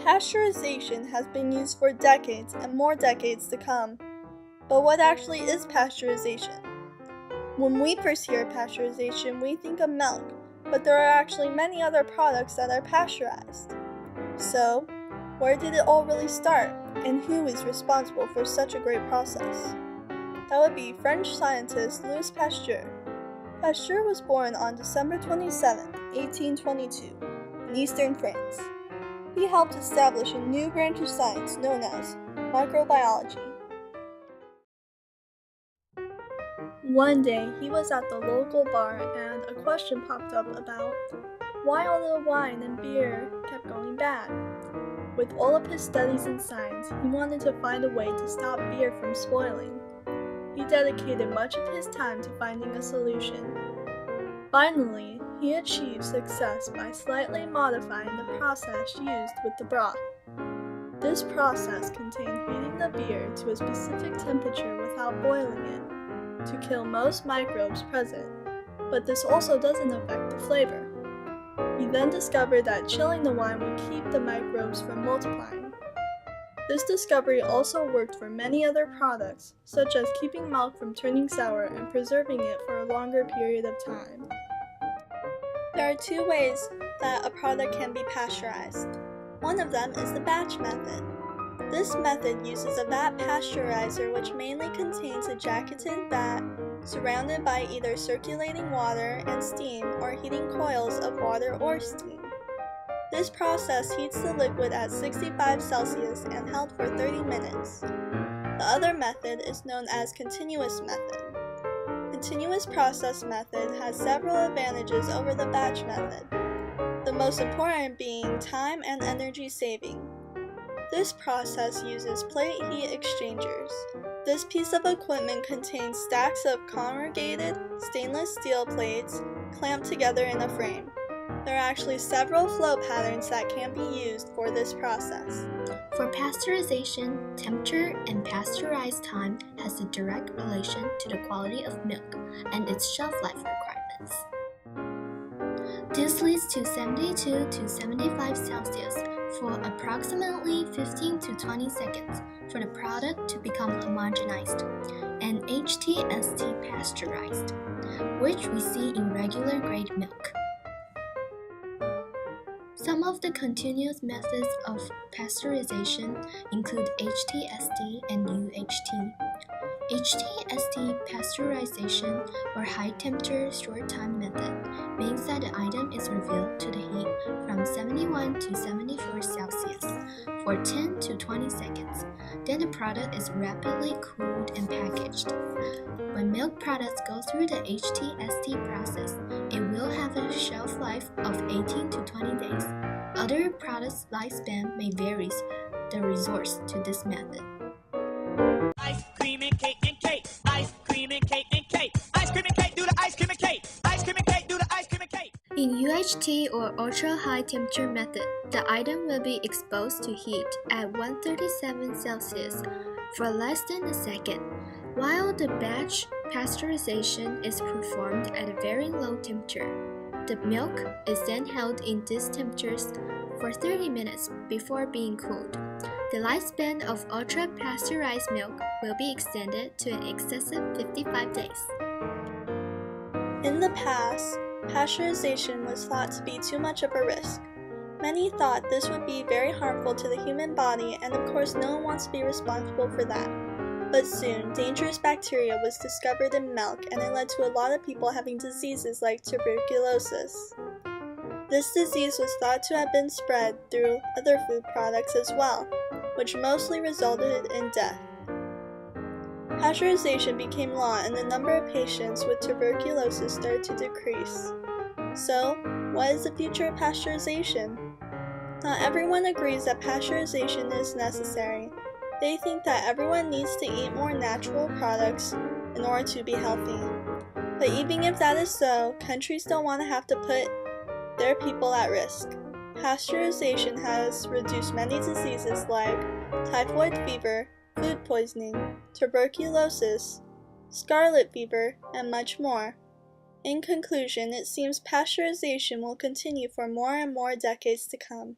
Pasteurization has been used for decades and more decades to come. But what actually is pasteurization? When we first hear pasteurization, we think of milk, but there are actually many other products that are pasteurized. So, where did it all really start, and who is responsible for such a great process? That would be French scientist Louis Pasteur. Pasteur was born on December 27, 1822, in eastern France. He helped establish a new branch of science known as microbiology. One day, he was at the local bar and a question popped up about why all the wine and beer kept going bad. With all of his studies in science, he wanted to find a way to stop beer from spoiling. He dedicated much of his time to finding a solution. Finally, he achieved success by slightly modifying the process used with the broth. This process contained heating the beer to a specific temperature without boiling it, to kill most microbes present, but this also doesn't affect the flavor. He then discovered that chilling the wine would keep the microbes from multiplying. This discovery also worked for many other products, such as keeping milk from turning sour and preserving it for a longer period of time. There are two ways that a product can be pasteurized. One of them is the batch method. This method uses a vat pasteurizer which mainly contains a jacketed vat surrounded by either circulating water and steam or heating coils of water or steam. This process heats the liquid at 65 Celsius and held for 30 minutes. The other method is known as continuous method. Continuous process method has several advantages over the batch method, the most important being time and energy saving. This process uses plate heat exchangers. This piece of equipment contains stacks of corrugated stainless steel plates clamped together in a frame. There are actually several flow patterns that can be used for this process. For pasteurization, temperature and pasteurized time has a direct relation to the quality of milk and its shelf life requirements. This leads to 72 to 75 Celsius for approximately 15 to 20 seconds for the product to become homogenized and HTST pasteurized, which we see in regular grade milk. Some of the continuous methods of pasteurization include HTST and UHT. HTST pasteurization, or high-temperature short-time method, means that the item is revealed to the heat from 71 to 74 Celsius for 10 to 20 seconds. Then the product is rapidly cooled and packaged. When milk products go through the HTST process, it will have a shelf life of 18 to 20 days. Other products' lifespan may vary the resource to this method. Ice cream and cake and cake. Ice cream and cake and cake. Ice cream and cake, do the ice cream and cake. Ice cream and cake, do the ice cream and cake. In UHT or ultra high temperature method, the item will be exposed to heat at 137 Celsius for less than a second, while the batch pasteurization is performed at a very low temperature. The milk is then held in these temperatures for 30 minutes before being cooled. The lifespan of ultra-pasteurized milk will be extended to an excessive 55 days. In the past, pasteurization was thought to be too much of a risk. Many thought this would be very harmful to the human body, and of course no one wants to be responsible for that. But soon, dangerous bacteria was discovered in milk, and it led to a lot of people having diseases like tuberculosis. This disease was thought to have been spread through other food products as well, which mostly resulted in death. Pasteurization became law and the number of patients with tuberculosis started to decrease. So, what is the future of pasteurization? Not everyone agrees that pasteurization is necessary. They think that everyone needs to eat more natural products in order to be healthy. But even if that is so, countries don't want to have to put their people at risk. Pasteurization has reduced many diseases like typhoid fever, food poisoning, tuberculosis, scarlet fever, and much more. In conclusion, it seems pasteurization will continue for more and more decades to come.